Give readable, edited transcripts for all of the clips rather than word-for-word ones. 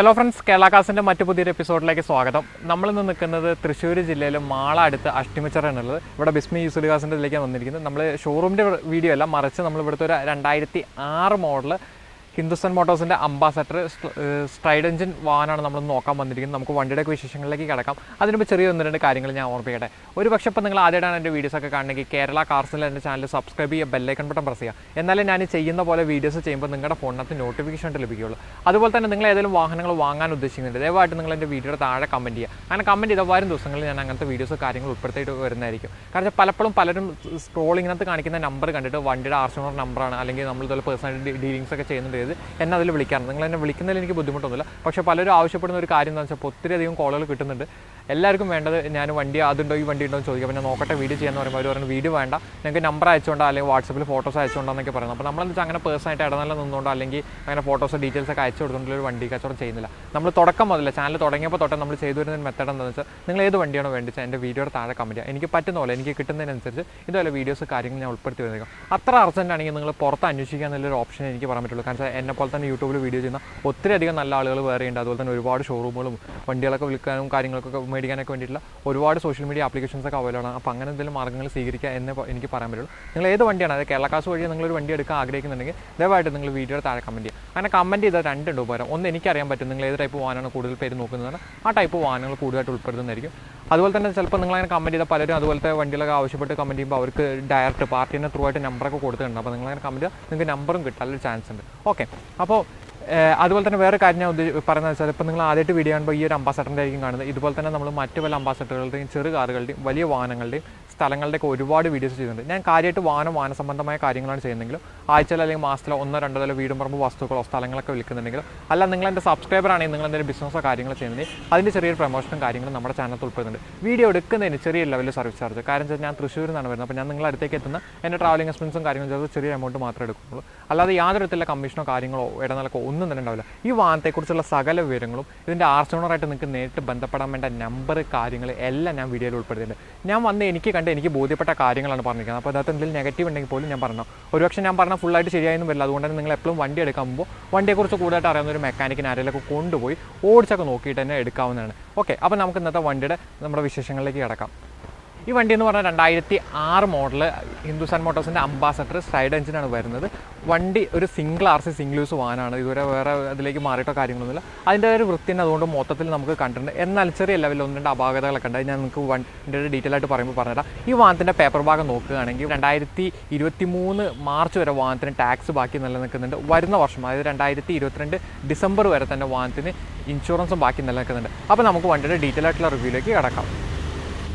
Hello friends, keralacarsaju മറ്റു പുതിയൊരു എപ്പിസോഡിലേക്ക് സ്വാഗതം. നമ്മൾ ഇന്ന് നിൽക്കുന്നത് തൃശ്ശൂർ ജില്ലയിലെ മാള അടുത്ത് അഷ്ടമിച്ചിറ എന്നുള്ളത്. ഇവിടെ ബിസ്മി യൂസ്ഡ് കാർസിൻ്റെ ഇതിലേക്കാണ് വന്നിരിക്കുന്നത്. നമ്മൾ ഷോറൂമിൻ്റെ വീഡിയോ അല്ല, മറിച്ച് നമ്മൾ ഇവിടുത്തെ ഒരു 2006 മോഡൽ ഹിന്ദുസ്ഥാൻ മോട്ടോഴ്സിൻ്റെ അംബാസഡർ സ്ട്രൈഡ് എഞ്ചിൻ വാഹനമാണ് നമ്മൾ നോക്കാൻ വന്നിരിക്കുന്നത്. നമുക്ക് വണ്ടിയുടെ വിശേഷങ്ങളിലേക്ക് കിടക്കാം. അതിനുമ്പോൾ ചെറിയ ഒന്ന് രണ്ട് കാര്യങ്ങൾ ഞാൻ ഓർമ്മിക്കട്ടെ. ഒരു പക്ഷേ ഇപ്പോൾ നിങ്ങൾ ആദ്യമായിട്ടാണ് എൻ്റെ വീഡിയോസൊക്കെ കാണണമെങ്കിൽ കേരള കാർസിൽ എൻ്റെ ചാനൽ സബ്സ്ക്രൈബ് ചെയ്യുക, ബെല്ലൈക്കൺ ബട്ടൺ പ്രസ് ചെയ്യുക. എന്നാലും ഞാൻ ചെയ്യുന്ന പോലെ വീഡിയോസ് ചെയ്യുമ്പോൾ നിങ്ങളുടെ ഫോണിനകത്ത് നോട്ടിഫിക്കേഷൻ ലഭിക്കുകയുള്ളൂ. അതുപോലെ തന്നെ നിങ്ങൾ ഏതെങ്കിലും വാഹനങ്ങൾ വാങ്ങാൻ ഉദ്ദേശിക്കുന്നുണ്ട്, ദയവായിട്ട് നിങ്ങൾ എൻ്റെ വീഡിയോയുടെ താഴെ കമൻറ്റ് ചെയ്യുക. അങ്ങനെ കമൻറ്റ് ചെയ്ത വരും ദിവസങ്ങളിൽ ഞാൻ അങ്ങനത്തെ വീഡിയോസ് കാര്യങ്ങൾ ഉൾപ്പെടുത്തിയിട്ട് വരുന്നതായിരിക്കും. കാരണം പലപ്പോഴും പലരും സ്ക്രോളിങ്ങിനകത്ത് കാണിക്കുന്ന നമ്പർ കണ്ടിട്ട് വണ്ടിയുടെ ആർസിയോണർ നമ്പറാണ്, അല്ലെങ്കിൽ നമ്മൾ ഇതുപോലെ പേഴ്സണൽ ഡീലിങ്സ് ഒക്കെ ചെയ്യുന്നുണ്ട്, എന്നെ അതിൽ വിളിക്കാറുണ്ട്. നിങ്ങൾ എന്നെ വിളിക്കുന്നതിൽ എനിക്ക് ബുദ്ധിമുട്ടൊന്നുമില്ല. പക്ഷേ പലരും ആവശ്യപ്പെടുന്ന ഒരു കാര്യം എന്താണെന്ന് വെച്ചാൽ ഒത്തിരി അധികം കോളുകൾ കിട്ടുന്നുണ്ട്. എല്ലാവർക്കും വേണ്ടത് ഞാൻ വണ്ടി അതുണ്ടോ ഈ വണ്ടി ഉണ്ടോ എന്ന് ചോദിക്കുക. പിന്നെ നോക്കട്ടെ വീഡിയോ ചെയ്യാന്ന് പറയുമ്പോൾ അവർ പറഞ്ഞു വീഡിയോ വേണ്ട, ഞങ്ങൾക്ക് നമ്പർ അയച്ചുകൊണ്ടോ അല്ലെങ്കിൽ വാട്സപ്പിൽ ഫോട്ടോസ് അയച്ചുകൊണ്ടോന്നൊക്കെ പറയുന്നത്. അപ്പോൾ നമ്മളെന്ന് വെച്ചാൽ അങ്ങനെ പേഴ്സണായിട്ട് ഇടനില നിന്നുകൊണ്ടോ അല്ലെങ്കിൽ അങ്ങനെ ഫോട്ടോസ് ഡീറ്റെയിൽസ് ഒക്കെ അയച്ചു കൊടുത്തുകൊണ്ടുള്ള ഒരു വണ്ടി കച്ചവടം ചെയ്യുന്നില്ല. നമ്മൾ തുടക്കം മുതലേ ചാനൽ തുടങ്ങിയപ്പോൾ തൊട്ട് നമ്മൾ ചെയ്തു വരുന്ന മെത്തേഡ് എന്താണെന്ന് വെച്ചാൽ നിങ്ങൾ ഏത് വണ്ടിയാണോ വേണ്ടിച്ചാൽ എൻ്റെ വീഡിയോയുടെ താഴെ കമൻറ്റ് ചെയ്യുക. എനിക്ക് പറ്റുന്ന പോലെ എനിക്ക് കിട്ടുന്നതിനനുസരിച്ച് ഇതുപോലെ വീഡിയോസ് കാര്യങ്ങൾ ഞാൻ ഉൾപ്പെടുത്തി വരുന്നേക്കും. അത്ര അർജൻറ്റ് ആണെങ്കിൽ നിങ്ങൾ പുറത്ത് അന്വേഷിക്കുക എന്നുള്ളൊരു ഓപ്ഷൻ എനിക്ക് പറയാൻ പറ്റുള്ളൂ. കാരണം എന്നെ പോലെ തന്നെ യൂട്യൂബിൽ വീഡിയോ ചെയ്യുന്ന ഒത്തിരി അധികം നല്ല ആളുകൾ വേറെയുണ്ട്. അതുപോലെ തന്നെ ഒരുപാട് ഷോറൂമുകളും വണ്ടികളൊക്കെ വിൽക്കാനും കാര്യങ്ങൾക്കൊക്കെ മേടിക്കാനൊക്കെ വേണ്ടിയിട്ടുള്ള ഒരുപാട് സോഷ്യൽ മീഡിയ ആപ്ലിക്കേഷൻസ് ഒക്കെ അവൈലബിൾ ആണ്. അപ്പോൾ അങ്ങനെ എന്തെങ്കിലും മാർഗ്ഗങ്ങൾ സ്വീകരിക്കുക എന്ന് എനിക്ക് പറയാൻ പറ്റുള്ളൂ. നിങ്ങൾ ഏത് വണ്ടിയാണ്, അതായത് കേരളക്കാസ് വഴി നിങ്ങളൊരു വണ്ടി എടുക്കാൻ ആഗ്രഹിക്കുന്നുണ്ടെങ്കിൽ ദയവായിട്ട് നിങ്ങൾ വീഡിയോയുടെ താഴെ കമൻറ്റ് ചെയ്യുക. അങ്ങനെ കമൻറ്റ് ചെയ്താൽ രണ്ടുണ്ട് ഉപകാരം. ഒന്ന്, എനിക്കറിയാൻ പറ്റും നിങ്ങൾ ഏത് ടൈപ്പ് വാഹനമാണ് കൂടുതൽ പേര് നോക്കുന്നതാണ്, ആ ടൈപ്പ് വാഹനങ്ങൾ കൂടുതലായിട്ട് ഉൾപ്പെടുന്നതായിരിക്കും. അതുപോലെ തന്നെ ചിലപ്പോൾ നിങ്ങളങ്ങനെ കമൻറ്റ് ചെയ്താൽ പലരും അതുപോലത്തെ വണ്ടികളൊക്കെ ആവശ്യപ്പെട്ട് കമൻറ്റ് ചെയ്യുമ്പോൾ അവർക്ക് ഡയറക്റ്റ് പാർട്ടീനെ ത്രൂ ആയിട്ട് നമ്പറൊക്കെ കൊടുത്തിട്ടുണ്ട്. അപ്പോൾ നിങ്ങളങ്ങനെ കമൻറ്റ് ചെയ്താൽ നിങ്ങൾക്ക് നമ്പറും കിട്ടാനൊരു ചാൻസ് ഉണ്ട്. ഓക്കെ, അപ്പോൾ അതുപോലെ തന്നെ വേറെ കാര്യം ഞാൻ പറയുന്നത് വെച്ചാൽ ഇപ്പോൾ നിങ്ങൾ ആദ്യമായിട്ട് വീഡിയോ കാണുമ്പോൾ ഈ ഒരു അംബാസഡറിൻ്റെ ആയിരിക്കും കാണുന്നത്. ഇതുപോലെ തന്നെ നമ്മൾ മറ്റു പല അംബാസഡറുകളുടെയും ചെറു കാറുകളുടെയും വലിയ വാഹനങ്ങളുടെയും സ്ഥലങ്ങളുടെയൊക്കെ ഒരുപാട് വീഡിയോസ് ചെയ്യുന്നുണ്ട്. ഞാൻ കാര്യമായിട്ട് വാഹന സംബന്ധമായ കാര്യങ്ങളാണ് ചെയ്യുന്നതെങ്കിലും ആഴ്ചയിൽ അല്ലെങ്കിൽ മാസത്തിലോ 1-2 വീടും പറമ്പ് വസ്തുക്കളോ സ്ഥലങ്ങളൊക്കെ വിൽക്കുന്നുണ്ടെങ്കിലും അല്ല നിങ്ങൾ എൻ്റെ സബ്സ്ക്രൈബർ ആണെങ്കിൽ നിങ്ങൾ എന്തെങ്കിലും ബിസിനസ്സോ കാര്യങ്ങൾ ചെയ്യുന്നുണ്ടെങ്കിൽ അതിൻ്റെ ചെറിയൊരു പ്രൊമോഷനും കാര്യങ്ങളും നമ്മുടെ ചാനലിൽ ഉൾപ്പെടുന്നുണ്ട്. വീഡിയോ എടുക്കുന്നതിന് ചെറിയ ലെവലിൽ സർവീസ് ചാർജ്, കാരണം വെച്ചാൽ ഞാൻ തൃശ്ശൂരിൽ നിന്നാണ് വരുന്നത്. അപ്പോൾ ഞാൻ നിങ്ങളുടെ അടുത്തേക്ക് എത്തുന്ന എൻ്റെ ട്രാവലിംഗ് എക്സ്പെൻസും കാര്യങ്ങളും ചേർത്ത് ചെറിയ എമൗണ്ട് മാത്രമേ എടുക്കുള്ളൂ. അല്ലാതെ യാതൊരു വിധത്തിലുള്ള കമ്മീഷനോ കാര്യങ്ങളോ ഇടനിലക്കോ ഒന്നും തന്നെ ഉണ്ടാവില്ല. ഈ വാഹനത്തെക്കുറിച്ചുള്ള സകല വിവരങ്ങളും ഇതിൻ്റെ ആർസോണറായിട്ട് നിങ്ങൾക്ക് നേരിട്ട് ബന്ധപ്പെടാൻ വേണ്ട നമ്പർ കാര്യങ്ങൾ എല്ലാം ഞാൻ വീഡിയോയിൽ ഉൾപ്പെടുത്തിയിട്ടുണ്ട്. ഞാൻ വന്ന് എനിക്ക് കണ്ട് എനിക്ക് ബോധ്യപ്പെട്ട കാര്യങ്ങളാണ് പറഞ്ഞിരിക്കുന്നത്. അപ്പോൾ അതിനകത്ത് എന്തെങ്കിലും നെഗറ്റീവ് ഉണ്ടെങ്കിൽ പോലും ഞാൻ പറഞ്ഞു. ഒരുപക്ഷെ ഞാൻ പറഞ്ഞാൽ ഫുള്ളായിട്ട് ശരിയായെന്നും വരില്ല. അതുകൊണ്ട് തന്നെ നിങ്ങൾ എപ്പോഴും വണ്ടി എടുക്കുമ്പോൾ വണ്ടിയെക്കുറിച്ച് കൂടുതലായിട്ട് അറിയാവുന്ന ഒരു മെക്കാനിക്കിനെ ആരെങ്കിലൊക്കെ കൊണ്ടുപോയി ഓടിച്ചൊക്കെ നോക്കിയിട്ട് തന്നെ എടുക്കാവുന്നതാണ്. ഓക്കെ, അപ്പോൾ നമുക്ക് ഇന്നത്തെ വണ്ടിയുടെ നമ്മുടെ വിശേഷങ്ങളിലേക്ക് കിടക്കാം. ഈ വണ്ടി എന്ന് പറഞ്ഞാൽ 2006 മോഡൽ ഹിന്ദുസ്ഥാൻ മോട്ടോഴ്സിൻ്റെ അംബാസഡർ സ്ട്രൈഡ് എഞ്ചിനാണ് വരുന്നത്. വണ്ടി ഒരു സിംഗിൾ RC സിംഗിൾ യൂസ് വാഹനമാണ്. ഇതുവരെ വേറെ അതിലേക്ക് മാറിയിട്ടോ കാര്യങ്ങളൊന്നുമില്ല. അതിൻ്റെ ഒരു വൃത്തിനെ അതുകൊണ്ട് മൊത്തത്തിൽ നമുക്ക് കണ്ടിട്ടുണ്ട്. എന്നാൽ ചെറിയ ലെവലിൽ 1-2 അപാകതകളൊക്കെ ഉണ്ട്. ഞാൻ നിങ്ങൾക്ക് വണ്ടിയുടെ ഡീറ്റെയിൽ ആയിട്ട് പറയുമ്പോൾ പറഞ്ഞുതരാം. ഈ വാഹനത്തിൻ്റെ പേപ്പർ ഭാഗം നോക്കുകയാണെങ്കിൽ 2023 മാർച്ച് വരെ വാഹനത്തിന് ടാക്സ് ബാക്കി നിലനിൽക്കുന്നുണ്ട്. വരുന്ന വർഷം അതായത് 2022 ഡിസംബർ വരെ തന്നെ വാഹനത്തിന് ഇൻഷുറൻസും ബാക്കി നിലനിൽക്കുന്നുണ്ട്. അപ്പോൾ നമുക്ക് വണ്ടിയുടെ ഡീറ്റെയിൽ ആയിട്ടുള്ള റിവ്യൂയിലേക്ക് കിടക്കാം.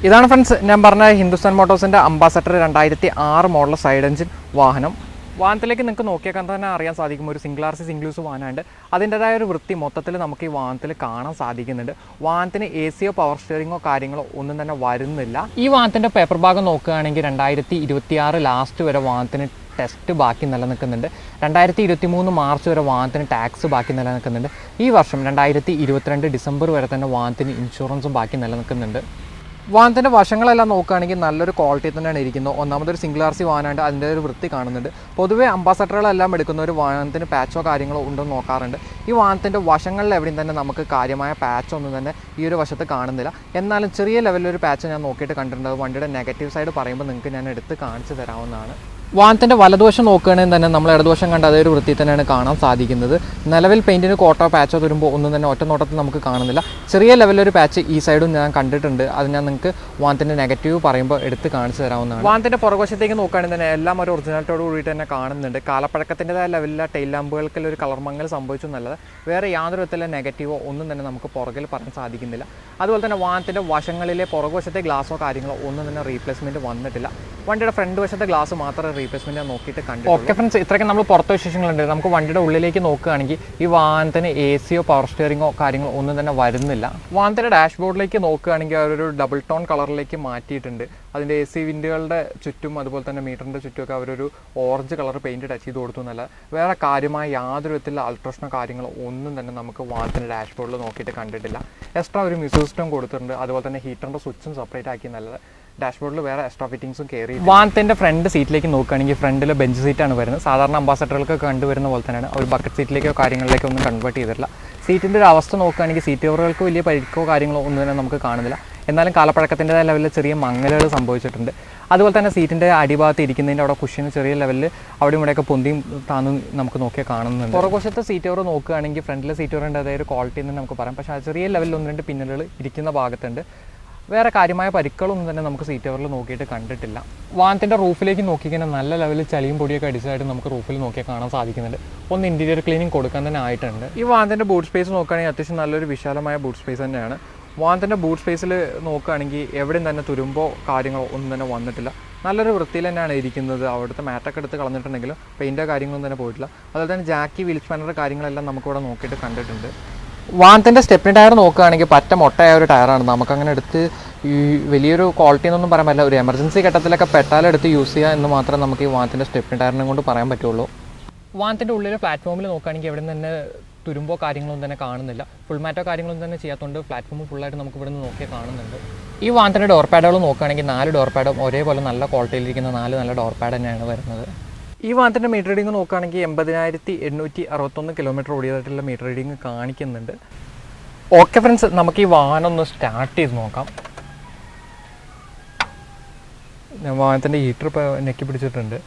ഇതാണ് ഫ്രണ്ട്സ് ഞാൻ പറഞ്ഞ ഹിന്ദുസ്ഥാൻ മോട്ടോഴ്സിൻ്റെ അംബാസഡർ 2006 മോഡൽ സൈഡ് എഞ്ചിൻ വാഹനം. വാഹനത്തിലേക്ക് നിങ്ങൾക്ക് നോക്കിയാൽ തന്നെ അറിയാൻ സാധിക്കും ഒരു സിംഗിൾ RC സിംഗിൾ യൂസ് വാഹനമുണ്ട്. അതിൻ്റെതായ ഒരു വൃത്തി മൊത്തത്തിൽ നമുക്ക് ഈ വാഹനത്തിൽ കാണാൻ സാധിക്കുന്നുണ്ട്. വാഹനത്തിന് AC പവർ സ്റ്റിയറിങ്ങോ കാര്യങ്ങളോ ഒന്നും തന്നെ വരുന്നില്ല. ഈ വാഹനത്തിൻ്റെ പേപ്പർ ഭാഗം നോക്കുകയാണെങ്കിൽ 2026 ലാസ്റ്റ് വരെ വാഹനത്തിന് ടെസ്റ്റ് ബാക്കി നിലനിൽക്കുന്നുണ്ട്. 2023 മാർച്ച് വരെ വാഹനത്തിന് ടാക്സ് ബാക്കി നിലനിൽക്കുന്നുണ്ട്. ഈ വർഷം 2022 ഡിസംബർ വരെ തന്നെ വാഹനത്തിന് ഇൻഷുറൻസും ബാക്കി നിലനിൽക്കുന്നുണ്ട്. വാഹനത്തിൻ്റെ വശങ്ങളെല്ലാം നോക്കുകയാണെങ്കിൽ നല്ലൊരു ക്വാളിറ്റി തന്നെയാണ് ഇരിക്കുന്നത്. ഒന്നാമതൊരു സിംഗിൾ RC വാഹനമുണ്ട്, അതിൻ്റെ ഒരു വൃത്തി കാണുന്നുണ്ട്. പൊതുവേ അംബാസഡറുകളെല്ലാം എടുക്കുന്ന ഒരു വാഹനത്തിന് പാച്ചോ കാര്യങ്ങളോ ഉണ്ടോ എന്ന് നോക്കാറുണ്ട്. ഈ വാഹനത്തിൻ്റെ വശങ്ങളിൽ എവിടെയും തന്നെ നമുക്ക് കാര്യമായ പാച്ചൊന്നും തന്നെ ഈ ഒരു വശത്ത് കാണുന്നില്ല. എന്നാലും ചെറിയ ലെവലിലൊരു പാച്ച് ഞാൻ നോക്കിയിട്ട് കണ്ടിട്ടുണ്ട്. വണ്ടിയുടെ നെഗറ്റീവ് സൈഡ് പറയുമ്പോൾ നിങ്ങൾക്ക് ഞാൻ എടുത്ത് കാണിച്ചു തരാവുന്നതാണ്. വാഹനത്തിൻ്റെ വലതുവശം നോക്കുകയാണെങ്കിൽ തന്നെ നമ്മൾ ഇടതുവശം കണ്ട അതേ ഒരു വൃത്തി തന്നെയാണ് കാണാൻ സാധിക്കുന്നത്. നിലവിൽ പെയിൻറ്റിന് കോട്ടോ പാച്ചോ വരുമ്പോൾ ഒന്നും തന്നെ ഒറ്റ നോട്ടത്തിൽ നമുക്ക് കാണുന്നില്ല. ചെറിയ ലെവലൊരു പാച്ച് ഈ സൈഡും ഞാൻ കണ്ടിട്ടുണ്ട്. അത് ഞാൻ നിങ്ങൾക്ക് വാഹനത്തിൻ്റെ നെഗറ്റീവ് പറയുമ്പോൾ എടുത്ത് കാണിച്ചു തരാവുന്നതാണ്. വാഹനത്തിൻ്റെ പുറകുവശത്തേക്ക് നോക്കുകയാണെങ്കിൽ തന്നെ എല്ലാം ഒരു ഒറിജിനാലിറ്റോട് കൂടിയിട്ട് തന്നെ കാണുന്നുണ്ട്. കാലപ്പഴക്കത്തിൻ്റെതായ ലെവലിലെ ടെയിൽ ലാമ്പുകൾക്ക് ഒരു കളർ മങ്ങൽ സംഭവിച്ചു എന്നല്ലാതെ വേറെ യാതൊരു വിധത്തിലുള്ള നെഗറ്റീവോ ഒന്നും തന്നെ നമുക്ക് പുറകിൽ പറയാൻ സാധിക്കുന്നില്ല. അതുപോലെ തന്നെ വാഹനത്തിൻ്റെ വശങ്ങളിലെ പുറകുവശത്തെ ഗ്ലാസോ കാര്യങ്ങളോ ഒന്നും തന്നെ റീപ്ലേസ്മെൻറ്റ് വന്നിട്ടില്ല. വണ്ടിയുടെ ഫ്രണ്ട് വശത്തെ ഗ്ലാസ് മാത്രമേ റീപ്ലേസ്മെൻറ്റ് നോക്കിയിട്ട് കണ്ടു. ഓക്കെ ഫ്രണ്ട്സ്, ഇത്രയൊക്കെ നമ്മൾ പുറത്തെ വിശേഷങ്ങളുണ്ട്. നമുക്ക് വണ്ടിയുടെ ഉള്ളിലേക്ക് നോക്കുകയാണെങ്കിൽ ഈ വാഹനത്തിന് AC പവർ സ്റ്റിയറിങ്ങോ കാര്യങ്ങളോ ഒന്നും തന്നെ വരുന്നില്ല. വാഹനത്തിൻ്റെ ഡാഷ്ബോർഡിലേക്ക് നോക്കുകയാണെങ്കിൽ അവരൊരു ഡബിൾ ടോൺ കളറിലേക്ക് മാറ്റിയിട്ടുണ്ട്. അതിൻ്റെ AC വിൻഡുകളുടെ ചുറ്റും അതുപോലെ തന്നെ മീറ്ററിൻ്റെ ചുറ്റുമൊക്കെ അവരൊരു ഓറഞ്ച് കളർ പെയിൻറ്റ് ടച്ച് ചെയ്ത് കൊടുത്തു എന്നല്ല വേറെ കാര്യമായ യാതൊരു വിധത്തിലുള്ള അൾട്രേഷനോ കാര്യങ്ങളോ ഒന്നും തന്നെ നമുക്ക് വാഹനത്തിൻ്റെ ഡാഷ്ബോർഡിൽ നോക്കിയിട്ട് കണ്ടിട്ടില്ല. എക്സ്ട്രാ ഒരു മ്യൂസിക് സിസ്റ്റം കൊടുത്തിട്ടുണ്ട്. അതുപോലെ തന്നെ ഹീറ്ററിൻ്റെ സ്വിച്ചും സെപ്പറേറ്റ് ആക്കി നല്ലത്. ഡാഷ്ബോർഡിൽ വേറെ എക്സ്ട്രാ ഫിറ്റിംഗ്സും കയറി. വാഹനത്തിൻ്റെ ഫ്രണ്ട് സീറ്റിലേക്ക് നോക്കുകയാണെങ്കിൽ ഫ്രണ്ടിൽ ബെഞ്ച് സീറ്റാണ് വരുന്നത്. സാധാരണ അംബാസഡറുകൾക്ക് കണ്ടുവരുന്ന പോലെ തന്നെയാണ്. ഒരു ബക്കറ്റ് സീറ്റിലേക്കോ കാര്യങ്ങളിലേക്കോ ഒന്നും കൺവേർട്ട് ചെയ്തിട്ടില്ല. സീറ്റിൻ്റെ ഒരു അവസ്ഥ നോക്കുകയാണെങ്കിൽ സീറ്റ് കവറുകൾക്ക് വലിയ പരിക്കോ കാര്യങ്ങളോ ഒന്നും തന്നെ നമുക്ക് കാണുന്നില്ല. എന്നാലും കാലപ്പഴക്കത്തിൻ്റെതായ ലെവലിൽ ചെറിയ മങ്ങലുകൾ സംഭവിച്ചിട്ടുണ്ട്. അതുപോലെ തന്നെ സീറ്റിൻ്റെ അടിഭാഗത്ത് ഇരിക്കുന്നതിൻ്റെ അവിടെ കുഷ്യന് ചെറിയ ലെവലിൽ അവിടെ ഇവിടെയൊക്കെ പൊന്തിയും താന്നും നമുക്ക് നോക്കിയാൽ കാണുന്നുണ്ട്. പുറകുവശത്തെ സീറ്റ് കവർ നോക്കുകയാണെങ്കിൽ ഫ്രണ്ടിലെ സീറ്റ് കവറിൻ്റെ അതായത് ക്വാളിറ്റി എന്ന് നമുക്ക് പറയാം. പക്ഷേ ചെറിയ ലെവലിൽ 1-2 പിന്നലുകൾ ഇരിക്കുന്ന ഭാഗത്തുണ്ട്. വേറെ കാര്യമായ പരിക്കുകളൊന്നും തന്നെ നമുക്ക് സീറ്റ് കവറിൽ നോക്കിയിട്ട് കണ്ടിട്ടില്ല. വാഹനത്തിൻ്റെ റൂഫിലേക്ക് നോക്കിക്കഴിഞ്ഞാൽ നല്ല ലെവലിൽ ചളിയും പൊടിയൊക്കെ അടിച്ചതായിട്ട് നമുക്ക് റൂഫിൽ നോക്കിയാൽ കാണാൻ സാധിക്കുന്നുണ്ട്. ഒന്ന് ഇൻറ്റീരിയർ ക്ലീനിങ് കൊടുക്കാൻ തന്നെ ആയിട്ടുണ്ട്. ഈ വാഹനത്തിൻ്റെ ബൂട്ട് സ്പേസ് നോക്കുകയാണെങ്കിൽ അത്യാവശ്യം നല്ലൊരു വിശാലമായ ബൂട്ട് സ്പേസ് തന്നെയാണ്. വാഹനത്തിൻ്റെ ബൂട്ട് സ്പേസിൽ നോക്കുകയാണെങ്കിൽ എവിടെയും തന്നെ തുരുമ്പോ കാര്യങ്ങളോ ഒന്നും തന്നെ വന്നിട്ടില്ല. നല്ലൊരു വൃത്തിയിൽ തന്നെയാണ് ഇരിക്കുന്നത്. അവിടുത്തെ മാറ്റൊക്കെ എടുത്ത് കളഞ്ഞിട്ടുണ്ടെങ്കിലും പെയിൻറ്റോ കാര്യങ്ങളൊന്നും തന്നെ പോയിട്ടില്ല. അതുപോലെ തന്നെ ജാക്കി വീൽ സ്പാനർ കാര്യങ്ങളെല്ലാം നമുക്കിവിടെ നോക്കിയിട്ട് കണ്ടിട്ടുണ്ട്. വാഹനത്തിൻ്റെ സ്റ്റെപ്പിന് ടയർ നോക്കുകയാണെങ്കിൽ പറ്റ മൊട്ടയായ ഒരു ടയറാണ്. നമുക്കങ്ങനെ എടുത്ത് ഈ വലിയൊരു ക്വാളിറ്റി എന്നൊന്നും പറയാൻ പറ്റില്ല. ഒരു എമർജൻസി ഘട്ടത്തിലൊക്കെ പെട്ടാലെടുത്ത് യൂസ് ചെയ്യുക എന്ന് മാത്രമേ നമുക്ക് ഈ വാഹനത്തിൻ്റെ സ്റ്റെപ്പിന് ടയറിനെ കൊണ്ട് പറയാൻ പറ്റുള്ളൂ. വാഹനത്തിൻ്റെ ഉള്ളിലെ പ്ലാറ്റ്ഫോമിൽ നോക്കുകയാണെങ്കിൽ എവിടെ തന്നെ തുരുമ്പോ കാര്യങ്ങളൊന്നും തന്നെ കാണുന്നില്ല. ഫുൾ മാറ്റോ കാര്യങ്ങളൊന്നും തന്നെ ചെയ്യാത്തതുകൊണ്ട് പ്ലാറ്റ്ഫോം ഫുള്ളായിട്ട് നമുക്ക് ഇവിടെ നിന്ന് നോക്കിയാൽ കാണുന്നുണ്ട്. ഈ വാഹനത്തിൻ്റെ ഡോർ പാഡുകൾ നോക്കുകയാണെങ്കിൽ 4 ഡോർ പാഡും ഒരേപോലെ നല്ല ക്വാളിറ്റിയിലിരിക്കുന്ന 4 നല്ല ഡോർ പാഡ് തന്നെയാണ് വരുന്നത്. ഈ വാഹനത്തിൻ്റെ മീറ്റർ റീഡിങ് നോക്കുകയാണെങ്കിൽ 80,861 കിലോമീറ്റർ ഓടിയതായിട്ടുള്ള മീറ്റർ റീഡിങ് കാണിക്കുന്നുണ്ട്. ഓക്കെ ഫ്രണ്ട്സ്, നമുക്ക് ഈ വാഹനം ഒന്ന് സ്റ്റാർട്ട് ചെയ്ത് നോക്കാം. ഞാൻ വാഹനത്തിൻ്റെ ഹീറ്റർ ഇപ്പോൾ നെക്കി പിടിച്ചിട്ടുണ്ട്.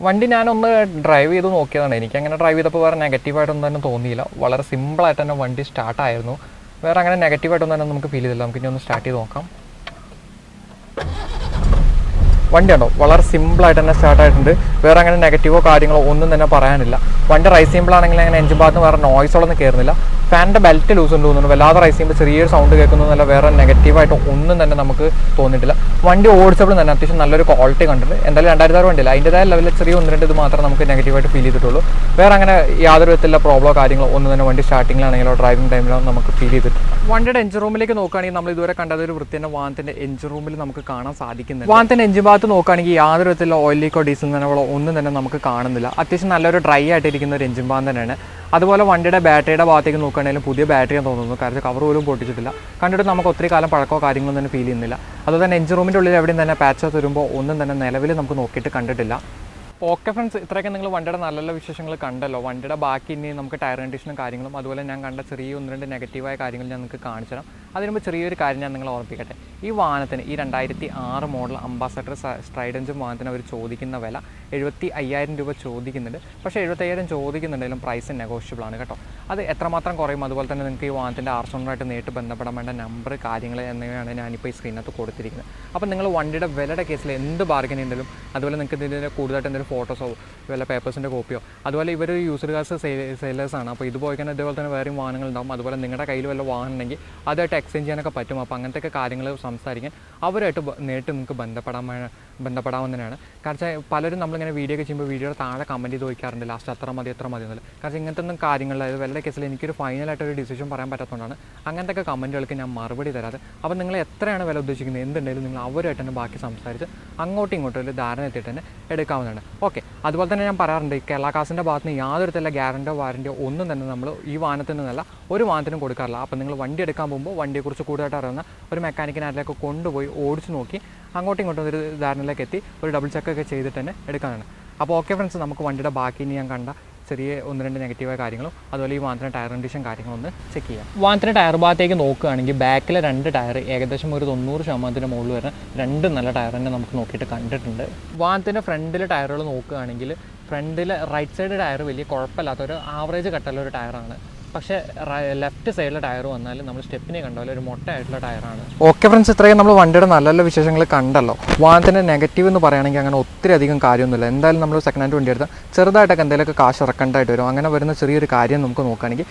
വണ്ടി ഞാനൊന്ന് ഡ്രൈവ് ചെയ്ത് നോക്കിയതാണ്. എനിക്കങ്ങനെ ഡ്രൈവ് ചെയ്തപ്പോൾ വേറെ നെഗറ്റീവായിട്ടൊന്നും തന്നെ തോന്നിയില്ല. വളരെ സിമ്പിളായിട്ട് തന്നെ വണ്ടി സ്റ്റാർട്ടായിരുന്നു. വേറെ അങ്ങനെ നെഗറ്റീവായിട്ടൊന്നും തന്നെ നമുക്ക് ഫീൽ ചെയ്തില്ല. നമുക്കിനി ഒന്ന് സ്റ്റാർട്ട് ചെയ്ത് നോക്കാം. വണ്ടി ഉണ്ടോ വളരെ സിമ്പിളായിട്ട് തന്നെ സ്റ്റാർട്ടായിട്ടുണ്ട്. വേറെ അങ്ങനെ നെഗറ്റീവോ കാര്യങ്ങളോ ഒന്നും തന്നെ പറയാനില്ല. വണ്ടി റൈസ് ചെയ്യുമ്പോഴാണെങ്കിൽ അങ്ങനെ എഞ്ചിൻ ഭാഗത്ത് വേറെ നോയ്സുകളൊന്നും കയറുന്നില്ല. ഫാനിൻ്റെ ബെൽറ്റ് ലൂസ് ഉണ്ട് തോന്നുന്നു. വല്ലാതെ റൈസ് ചെയ്യുമ്പോൾ ചെറിയൊരു സൗണ്ട് കേൾക്കുന്നതല്ല. വേറെ നെഗറ്റീവായിട്ട് ഒന്നും തന്നെ നമുക്ക് തോന്നിയിട്ടില്ല. വണ്ടി ഓടിച്ചപ്പോൾ തന്നെ അത്യാവശ്യം നല്ലൊരു ക്വാളിറ്റി കണ്ടിട്ടുണ്ട്. എന്തായാലും 2006 വണ്ടിയില്ല, അതിൻ്റെതായ ലെവലിൽ ചെറിയ 1-2 ഇത് മാത്രമേ നമുക്ക് നെഗറ്റീവായിട്ട് ഫീൽ ചെയ്തിട്ടുള്ളൂ. വേറെ അങ്ങനെ യാതൊരു വിധത്തിലുള്ള പ്രോബ്ലമോ കാര്യങ്ങളോ ഒന്നും തന്നെ വണ്ടി സ്റ്റാർട്ടിങ്ങിലാണെങ്കിലോ ഡ്രൈവിംഗ് ടൈമിലോ നമുക്ക് ഫീൽ ചെയ്തിട്ടുണ്ട്. വണ്ടിയുടെ എഞ്ചിൻ റൂമിലേക്ക് നോക്കുകയാണെങ്കിൽ നമ്മൾ ഇതുവരെ കണ്ടത് ഒരു വൃത്തി തന്നെ വാഹനത്തിൻ്റെ എഞ്ചിൻ റൂമിൽ നമുക്ക് കാണാൻ സാധിക്കുന്നുണ്ട്. വാഹനത്തിൻ്റെ എഞ്ചിൻ ഭാഗത്ത് നോക്കുകയാണെങ്കിൽ യാതൊരു വിധത്തിലുള്ള ഓയിൽ ലീക്കോ ഡീസൽ നനവോ ഒന്നും തന്നെ നമുക്ക് കാണുന്നില്ല. അത്യാവശ്യം നല്ലൊരു ഡ്രൈ ആയിട്ടിരിക്കുന്ന ഒരു എഞ്ചിൻ ഭാഗം തന്നെയാണ്. അതുപോലെ വണ്ടിയുടെ ബാറ്ററിയുടെ ഭാഗത്തേക്ക് നോക്കുകയാണെങ്കിലും പുതിയ ബാറ്ററി തോന്നുന്നു. കാരണം കവർ പോലും പൊട്ടിച്ചിട്ടില്ല. കണ്ടിട്ട് നമുക്ക് ഒത്തിരി കാലം പഴക്കമോ കാര്യങ്ങളൊന്നും തന്നെ ഫീൽ ചെയ്യുന്നില്ല. അതുപോലെ തന്നെ എഞ്ചിൻ റൂമിൻ്റെ ഉള്ളിൽ എവിടെയും തന്നെ പാച്ചോ തരുമ്പോൾ ഒന്നും തന്നെ നിലവിൽ നമുക്ക് നോക്കിയിട്ട് കണ്ടിട്ടില്ല. ഓക്കെ ഫ്രണ്ട്സ്, ഇത്രയൊക്കെ നിങ്ങൾ വണ്ടിയുടെ നല്ല നല്ല വിശേഷങ്ങൾ കണ്ടല്ലോ. വണ്ടിയുടെ ബാക്കി ഇനി നമുക്ക് ടയർ കണ്ടീഷനും കാര്യങ്ങളും അതുപോലെ ഞാൻ കണ്ട ചെറിയ 1-2 നെഗറ്റീവായ കാര്യങ്ങൾ ഞാൻ നിങ്ങൾക്ക് കാണിച്ചു തരാം. അതിനുമ്പോൾ ചെറിയൊരു കാര്യം ഞാൻ നിങ്ങളെ ഓർപ്പിക്കട്ടെ. ഈ വാഹനത്തിന് ഈ 2006 മോഡൽ അംബാസഡർ സ്ട്രൈഡ് എഞ്ചിൻ വാഹനത്തിന് അവർ ചോദിക്കുന്ന വില 75,000 രൂപ ചോദിക്കുന്നുണ്ട്. പക്ഷേ 75,000 ചോദിക്കുന്നുണ്ടെങ്കിലും പ്രൈസ് നെഗോഷ്യബിൾ ആണ് കേട്ടോ. അത് എത്രമാത്രം കുറയും, അതുപോലെ തന്നെ നിങ്ങൾക്ക് ഈ വാഹനത്തിൻ്റെ ആർസോണറായിട്ട് നേരിട്ട് ബന്ധപ്പെടാൻ വേണ്ട നമ്പർ കാര്യങ്ങൾ എന്നിവയാണ് ഞാനിപ്പോൾ ഈ സ്ക്രീനകത്ത് കൊടുത്തിരിക്കുന്നത്. അപ്പോൾ നിങ്ങൾ വണ്ടിയുടെ വിലയുടെ കേസിൽ എന്ത് ബാർഗൻ ഉണ്ടെങ്കിലും അതുപോലെ നിങ്ങൾക്ക് ഇതിൻ്റെ കൂടുതലായിട്ട് എന്തെങ്കിലും ഫോട്ടോസോ വല്ല പേപ്പേഴ്സിൻ്റെ കോപ്പിയോ അതുപോലെ ഇവർ യൂസ്ഡ് കാർസ് സെയിലേഴ്സാണ്. അപ്പോൾ ഇത് പോയി കഴിഞ്ഞാൽ ഇതേപോലെ തന്നെ വേറെയും വാഹനങ്ങളുണ്ടാകും. അതുപോലെ നിങ്ങളുടെ കയ്യിൽ വല്ല വാഹനം ഉണ്ടെങ്കിൽ അതായിട്ട് എക്സ്ചേഞ്ച് ചെയ്യാനൊക്കെ പറ്റും. അപ്പോൾ അങ്ങനത്തെ കാര്യങ്ങൾ സംസാരിക്കാൻ അവരായിട്ട് നേരിട്ട് നിങ്ങൾക്ക് ബന്ധപ്പെടാവുന്നതാണ്. കാരണം പലരും നമ്മളിങ്ങനെ വീഡിയോ ഒക്കെ ചെയ്യുമ്പോൾ വീഡിയോയുടെ താഴെ കമൻറ്റ് ചെയ്ത് ചോദിക്കാറുണ്ട് ലാസ്റ്റ് അത്ര മതി എന്നല്ല. കാരണം ഇങ്ങനത്തെ ഒന്നും കാര്യങ്ങളിൽ അതായത് വല്ല കേസിൽ എനിക്കൊരു ഫൈനലായിട്ടൊരു ഡിസിഷൻ പറയാൻ പറ്റാത്തതുകൊണ്ടാണ് അങ്ങനത്തെ കമൻറ്റുകൾക്ക് ഞാൻ മറുപടി തരാതെ. അപ്പോൾ നിങ്ങൾ എത്രയാണ് വില ഉദ്ദേശിക്കുന്നത് എന്തുണ്ടെങ്കിലും നിങ്ങൾ അവരുമായിട്ട് തന്നെ ബാക്കി സംസാരിച്ച് അങ്ങോട്ടും ഇങ്ങോട്ടും ഒരു ധാരണ എത്തിയിട്ട് തന്നെ എടുക്കാവുന്നതാണ്. ഓക്കെ, അതുപോലെ തന്നെ ഞാൻ പറയാറുണ്ട് ഈ കേരള കാർസിൻ്റെ ഭാഗത്ത് നിന്ന് യാതൊരു തരത്തിലുള്ള ഗ്യാരൻറ്റോ വാറൻറ്റിയോ ഒന്നും തന്നെ നമ്മൾ ഈ വാഹനത്തിൽ നിന്നല്ല ഒരു വാഹനത്തിനും കൊടുക്കാറില്ല. അപ്പോൾ നിങ്ങൾ വണ്ടി എടുക്കാൻ പോകുമ്പോൾ വണ്ടിയെക്കുറിച്ച് കൂടുതലായിട്ട് അറിയുന്ന ഒരു മെക്കാനിക്കിനാരിലേക്ക് കൊണ്ടുപോയി ഓടിച്ച് നോക്കി അങ്ങോട്ടും ഇങ്ങോട്ടും ഒരു ധാരണയിലേക്ക് എത്തി ഒരു ഡബിൾ ചെക്കൊക്കെ ചെയ്തിട്ട് തന്നെ എടുക്കാനാണ്. അപ്പോൾ ഓക്കെ ഫ്രണ്ട്സ്, നമുക്ക് വണ്ടിയുടെ ബാക്കി ഇനി ഞാൻ കണ്ട ചെറിയ 1-2 നെഗറ്റീവായ കാര്യങ്ങളും അതുപോലെ ഈ വാഹനത്തിൻ്റെ ടയർ കണ്ടീഷൻ കാര്യങ്ങളൊന്ന് ചെക്ക് ചെയ്യാം. വാഹനത്തിൻ്റെ ടയർ ഭാഗത്തേക്ക് നോക്കുകയാണെങ്കിൽ ബാക്കിലെ 2 ടയർ ഏകദേശം ഒരു 90% മുകളിൽ വരുന്ന 2 നല്ല ടയർ തന്നെ നമുക്ക് നോക്കിയിട്ട് കണ്ടിട്ടുണ്ട്. വാഹനത്തിൻ്റെ ഫ്രണ്ടിലെ ടയറുകൾ നോക്കുകയാണെങ്കിൽ ഫ്രണ്ടിലെ റൈറ്റ് സൈഡ് ടയർ വലിയ കുഴപ്പമില്ലാത്തൊരു ആവറേജ് കട്ടുള്ള ഒരു ടയറാണ്. പക്ഷേ ലെഫ്റ്റ് സൈഡിലെ ടയർ വന്നാൽ നമ്മൾ സ്റ്റെപ്പിനെ കണ്ട പോലെ ഒരു മൊട്ടയായിട്ടുള്ള ടയറാണ്. ഓക്കെ ഫ്രണ്ട്സ്, ഇത്രയും നമ്മൾ വണ്ടിയുടെ നല്ല നല്ല വിശേഷങ്ങൾ കണ്ടല്ലോ. വാഹനത്തിൻ്റെ നെഗറ്റീവ് എന്ന് പറയുകയാണെങ്കിൽ അങ്ങനെ ഒത്തിരി അധികം കാര്യമൊന്നുമില്ല. എന്തായാലും നമ്മൾ സെക്കൻഡ് ഹാൻഡ് വണ്ടി എടുത്താൽ ചെറുതായിട്ടൊക്കെ എന്തെങ്കിലുമൊക്കെ കാശ് ഇറക്കേണ്ടതായിട്ട് വരും. അങ്ങനെ വരുന്ന ചെറിയൊരു കാര്യം നമുക്ക് നോക്കുകയാണെങ്കിൽ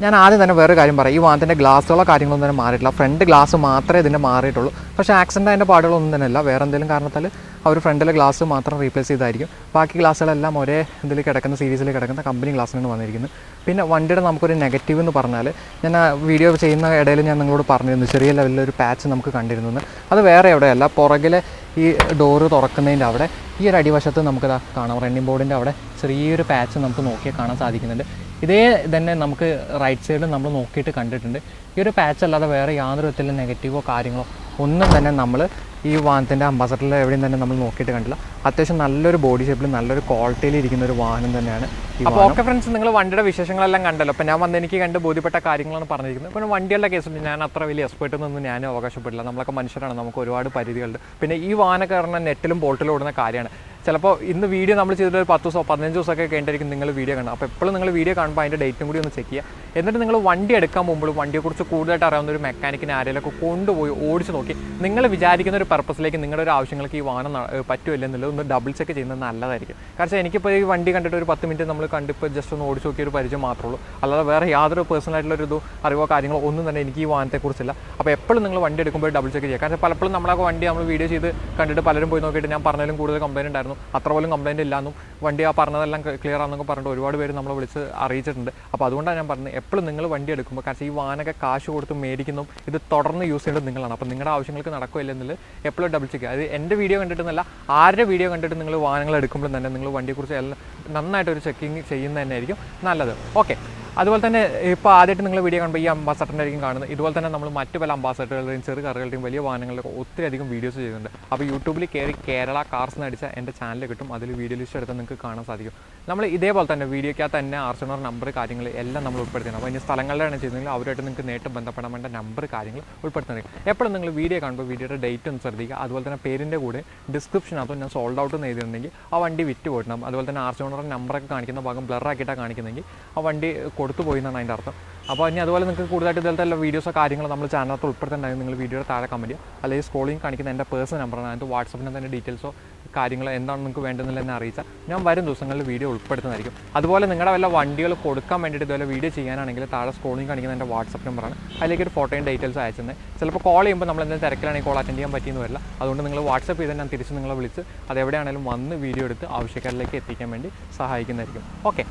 ഞാൻ ആദ്യം തന്നെ വേറെ കാര്യം പറയാം. ഈ വാഹനത്തിൻ്റെ ഗ്ലാസ്സുകളോ കാര്യങ്ങളൊന്നും തന്നെ മാറിയിട്ടില്ല. ഫ്രണ്ട് ഗ്ലാസ് മാത്രമേ ഇതിൻ്റെ മാറിയിട്ടുള്ളൂ. പക്ഷേ ആക്സിഡൻ്റ് അതിൻ്റെ പാടുകളൊന്നും തന്നെ അല്ല. വേറെ എന്തെങ്കിലും കാരണത്താൽ അവർ ഫ്രണ്ടിലെ ഗ്ലാസ് മാത്രം റീപ്ലേസ് ചെയ്തായിരിക്കും. ബാക്കി ഗ്ലാസ്സുകളെല്ലാം ഒരേ ഇതിൽ കിടക്കുന്ന സീരീസിൽ കിടക്കുന്ന കമ്പനി ഗ്ലാസ്സിനാണ് വന്നിരിക്കുന്നത്. പിന്നെ വണ്ടിയുടെ നമുക്കൊരു നെഗറ്റീവ് എന്ന് പറഞ്ഞാൽ ഞാൻ ആ വീഡിയോ ചെയ്യുന്ന ഇടയിൽ ഞാൻ നിങ്ങളോട് പറഞ്ഞിരുന്നു ചെറിയ ലെവലിലൊരു പാച്ച് നമുക്ക് കണ്ടിരുന്നു. അത് വേറെ എവിടെയല്ല, പുറകിലെ ഈ ഡോറ് തുറക്കുന്നതിൻ്റെ അവിടെ ഈ ഒരു അടിവശത്ത് നമുക്കത് കാണാം. റണ്ണിങ് ബോർഡിൻ്റെ അവിടെ ചെറിയൊരു പാച്ച് നമുക്ക് നോക്കിയാൽ കാണാൻ സാധിക്കുന്നുണ്ട്. ഇതേ തന്നെ നമുക്ക് റൈറ്റ് സൈഡിൽ നമ്മൾ നോക്കിയിട്ട് കണ്ടിട്ടുണ്ട്. ഈ ഒരു പാച്ച് അല്ലാതെ വേറെ യാതൊരു വിധത്തിലുള്ള നെഗറ്റീവോ കാര്യങ്ങളോ ഒന്നും തന്നെ നമ്മൾ ഈ വാഹനത്തിൻ്റെ അംബാസഡറിൽ എവിടെയും തന്നെ നമ്മൾ നോക്കിയിട്ട് കണ്ടില്ല. അത്യാവശ്യം നല്ലൊരു ബോഡി ഷേപ്പിൽ നല്ലൊരു ക്വാളിറ്റിയിൽ ഇരിക്കുന്ന ഒരു വാഹനം തന്നെയാണ്. അപ്പോൾ ഓക്കെ ഫ്രണ്ട്സ്, നിങ്ങൾ വണ്ടിയുടെ വിശേഷങ്ങളെല്ലാം കണ്ടല്ലോ. അപ്പോൾ ഞാൻ വന്ന് എനിക്ക് കണ്ട് ബോധ്യപ്പെട്ട കാര്യങ്ങളാണ് പറഞ്ഞിരിക്കുന്നത്. പിന്നെ വണ്ടികളുടെ കേസിൽ ഞാൻ അത്ര വലിയ എക്സ്പെർട്ടൊന്നും ഞാനും അവകാശപ്പെടില്ല. നമ്മളൊക്കെ മനുഷ്യരാണ്, നമുക്ക് ഒരുപാട് പരിധികളുണ്ട്. പിന്നെ ഈ വാഹനം കാരണം നെറ്റിലും ബോൾട്ടിലും ഓടുന്ന കാര്യമാണ്. ചിലപ്പോൾ ഇന്ന് വീഡിയോ നമ്മൾ ചെയ്തിട്ട് ഒരു 10 ദിവസമോ 15 ദിവസമൊക്കെ കഴിഞ്ഞിട്ടായിരിക്കും നിങ്ങൾ വീഡിയോ കാണുക. അപ്പോൾ എപ്പോഴും നിങ്ങൾ വീഡിയോ കാണുമ്പോൾ അതിൻ്റെ ഡേറ്റും കൂടി ഒന്ന് ചെക്ക് ചെയ്യുക. എന്നിട്ട് നിങ്ങൾ വണ്ടി എടുക്കാൻ പോകുമ്പോഴും വണ്ടിയെക്കുറിച്ച് കൂടുതലായിട്ട് അറിയാവുന്ന ഒരു മെക്കാനിക്കിനെ ആരെങ്കിലുമൊക്കെ കൊണ്ടുപോയി ഓടിച്ച് നോക്കി നിങ്ങൾ വിചാരിക്കുന്ന ഒരു പർപ്പസിലേക്ക് നിങ്ങളുടെ ഒരു ആവശ്യങ്ങൾക്ക് ഈ വാഹനം പറ്റുമല്ലോ എന്നുള്ളത് ഒന്ന് ഡബിൾ ചെക്ക് ചെയ്യുന്നത് നല്ലതായിരിക്കും. കാരണം എനിക്കിപ്പോൾ ഈ വണ്ടി കണ്ടിട്ട് ഒരു 10 മിനിറ്റ് നമ്മൾ കണ്ടിപ്പോൾ ജസ്റ്റ് ഒന്ന് ഓടിച്ച് നോക്കിയ ഒരു പരിചയം മാത്രമേ ഉള്ളൂ. അല്ലാതെ വേറെ യാതൊരു പേഴ്സണലായിട്ടുള്ളൊരു ഇതോ അറിവോ കാര്യങ്ങളോ ഒന്നും തന്നെ എനിക്ക് ഈ വാഹനത്തെക്കുറിച്ചില്ല. അപ്പോൾ എപ്പോഴും നിങ്ങൾ വണ്ടി എടുക്കുമ്പോൾ ഡബിൾ ചെക്ക് ചെയ്യുക. കാരണം പലപ്പോഴും നമ്മളൊക്കെ വണ്ടി നമ്മൾ വീഡിയോ ചെയ്ത് കണ്ടിട്ട് പലരും പോയി നോക്കിയിട്ട് ഞാൻ പറഞ്ഞാലും കൂടുതൽ കംപ്ലയിൻറ്റ് ഉണ്ടായിരുന്നു, അത്ര പോലും കംപ്ലയിൻറ്റ് ഇല്ലാന്നും വണ്ടി ആ പറഞ്ഞതെല്ലാം ക്ലിയർ ആണെന്നൊക്കെ പറഞ്ഞിട്ട് ഒരുപാട് പേര് നമ്മളെ വിളിച്ച് അറിയിച്ചിട്ടുണ്ട്. അപ്പോൾ അതുകൊണ്ടാണ് ഞാൻ പറഞ്ഞത് എപ്പോഴും നിങ്ങൾ വണ്ടി എടുക്കുമ്പോൾ, കാരണം ഈ വാഹനമൊക്കെ കാശ് കൊടുത്ത് മേടിക്കുന്നതും ഇത് തുടർന്ന് യൂസ് ചെയ്യേണ്ടത് നിങ്ങളാണ്. അപ്പോൾ നിങ്ങളുടെ ആവശ്യങ്ങൾക്ക് നടക്കില്ല എന്നുള്ളത് എപ്പോഴും ഡബിൾ ചെക്ക്. അത് എൻ്റെ വീഡിയോ കണ്ടിട്ടെന്നല്ല, ആരുടെ വീഡിയോ കണ്ടിട്ട് നിങ്ങൾ വാഹനങ്ങൾ എടുക്കുമ്പോൾ തന്നെ നിങ്ങൾ വണ്ടിയെക്കുറിച്ച് എല്ലാം നന്നായിട്ടൊരു ചെക്കിങ് ചെയ്യുന്നത് തന്നെയായിരിക്കും നല്ലത്. ഓക്കെ, അതുപോലെ തന്നെ ഇപ്പോൾ ആദ്യമായിട്ട് നിങ്ങൾ വീഡിയോ കാണുമ്പോൾ ഈ അംബാസഡറിൻ്റെ ആയിരിക്കും കാണുന്നത്. ഇതുപോലെ തന്നെ നമ്മൾ മറ്റു പല അംബാസഡറുകളുടെയും ചെറു കാറുകളുടെയും വലിയ വാഹനങ്ങളിലൊക്കെ ഒത്തിരി അധികം വീഡിയോസ് ചെയ്യുന്നുണ്ട്. അപ്പോൾ യൂട്യൂബിൽ കയറി കേരള കാർസ് എന്ന് അടിച്ചാൽ എൻ്റെ ചാനൽ കിട്ടും. അതിൽ വീഡിയോ ലിസ്റ്റ് എടുത്താൽ നിങ്ങൾക്ക് കാണാൻ സാധിക്കും. നമ്മൾ ഇതേപോലെ തന്നെ വീഡിയോക്കകത്ത് തന്നെ RC&USE നമ്പർ കാര്യങ്ങൾ എല്ലാം നമ്മൾ ഉൾപ്പെടുത്തണം. അപ്പോൾ ഇനി സ്ഥലങ്ങളിലാണ് ചെയ്യുന്നതെങ്കിൽ അവരുമായിട്ട് നിങ്ങൾക്ക് നേരിട്ട് ബന്ധപ്പെടാൻ വേണ്ട നമ്പർ കാര്യങ്ങൾ ഉൾപ്പെടുത്തണം. എപ്പോഴും നിങ്ങൾ വീഡിയോ കാണുമ്പോൾ വീഡിയോയുടെ ഡേറ്റ് ഒന്ന് ശ്രദ്ധിക്കുക. അതുപോലെ തന്നെ പേരിൻ്റെ കൂടെ ഡിസ്ക്രിപ്ഷനകത്തും ഞാൻ സോൾഡ് ഔട്ട് എന്ന് എഴുതിയിട്ടുണ്ടെങ്കിൽ ആ വണ്ടി വിറ്റ് പോയിട്ടുണ്ട്. അതുപോലെ തന്നെ RC&USE നമ്പറൊക്കെ കാണിക്കുന്ന ഭാഗം ബ്ലറാക്കിയിട്ടാണ് കാണിക്കുന്നതെങ്കിൽ ആ വണ്ടി കൊടുത്തു പോയി എന്നാണ് അതിൻ്റെ അർത്ഥം. അപ്പോൾ ഇനി അതുപോലെ നിങ്ങൾക്ക് കൂടുതലായിട്ട് ഇതുപോലത്തെ എല്ലാ വീഡിയോസോ കാര്യങ്ങളോ നമ്മൾ ചാനലത്ത് ഉൾപ്പെടുത്തേണ്ടായിരുന്നു. നിങ്ങൾ വീഡിയോയുടെ താഴെ കമൻറ്റ് ചെയ്യുക. അല്ലെങ്കിൽ സ്ക്രോളിങ് കാണിക്കുന്ന എൻ്റെ പേഴ്സണൽ നമ്പറാണ്. അതിൻ്റെ വാട്സപ്പിന് തന്നെ ഡീറ്റെയിൽസോ കാര്യങ്ങൾ എന്താണ് നിങ്ങൾക്ക് വേണ്ടതെന്നില്ല എന്നെ അറിയിച്ചാൽ ഞാൻ വരും ദിവസങ്ങളിൽ വീഡിയോ ഉൾപ്പെടുത്തുന്നതായിരിക്കും. അതുപോലെ നിങ്ങളുടെ വല്ല വണ്ടികൾ കൊടുക്കാൻ വേണ്ടിയിട്ട് ഇതുപോലെ വീഡിയോ ചെയ്യാനാണെങ്കിൽ താഴെ സ്ക്രോളിങ് കാണിക്കുന്ന എൻ്റെ വാട്സപ്പ് നമ്പറാണ്. അതിലേക്ക് ഒരു ഫോട്ടോയും ഡീറ്റെയിൽസ് അയച്ചത്. ചിലപ്പോൾ കോൾ ചെയ്യുമ്പോൾ നമ്മൾ എന്തെങ്കിലും തിരക്കിലാണെങ്കിൽ കോൾ അറ്റൻഡ് ചെയ്യാൻ പറ്റിയെന്ന് വരില്ല. അതുകൊണ്ട് നിങ്ങൾ വാട്സപ്പ് ചെയ്താൽ ഞാൻ തിരിച്ച് നിങ്ങളെ വിളിച്ച് അതെവിടെയാണെങ്കിലും വന്ന് വീഡിയോ എടുത്ത് ആവശ്യക്കാരിലേക്ക് എത്തിക്കാൻ വേണ്ടി സഹായിക്കുന്നതായിരിക്കും. ഓക്കെ,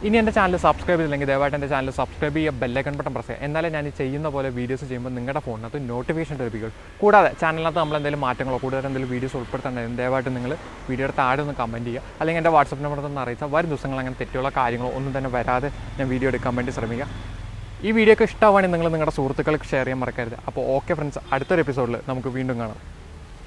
ഇനി എൻ്റെ ചാനൽ സബ്സ്ക്രൈബ് ചെയ്തില്ലെങ്കിൽ ദയവായിട്ട് എൻ്റെ ചാനൽ സബ്സ്ക്രൈബ് ചെയ്യുക, ബെല്ലൈക്കൺ ബട്ടൺ പ്രസ് ചെയ്യുക. എന്നാലേ ഞാൻ ചെയ്യുന്ന പോലെ വീഡിയോസ് ചെയ്യുമ്പോൾ നിങ്ങളുടെ ഫോണിനകത്ത് നോട്ടിഫിക്കേഷൻ ലഭിക്കും. കൂടാതെ ചാനലിനകത്ത് നമ്മൾ എന്തെങ്കിലും മാറ്റങ്ങളോ കൂടുതൽ എന്തെങ്കിലും വീഡിയോസ് ഉൾപ്പെടുത്തേണ്ടത് ദയവായിട്ട് നിങ്ങൾ വീഡിയോയുടെ താഴെ ഒന്ന് കമൻറ്റ് ചെയ്യുക. അല്ലെങ്കിൽ എൻ്റെ വാട്സപ്പ് നമ്പർ ഒന്ന് അറിയിച്ചാൽ വരും ദിവസങ്ങൾ അങ്ങനെ തെറ്റുള്ള കാര്യങ്ങളോ ഒന്നും തന്നെ വരാതെ ഞാൻ വീഡിയോ എടുക്കാൻ വേണ്ടി ശ്രമിക്കുക. ഈ വീഡിയോ ഒക്കെ ഇഷ്ടമാണെങ്കിൽ നിങ്ങൾ നിങ്ങളുടെ സുഹൃത്തുക്കൾക്ക് ഷെയർ ചെയ്യാൻ മറക്കരുത്. അപ്പോൾ ഓക്കെ ഫ്രണ്ട്സ്, അടുത്തൊരു എപ്പിസോഡിൽ നമുക്ക് വീണ്ടും കാണാം.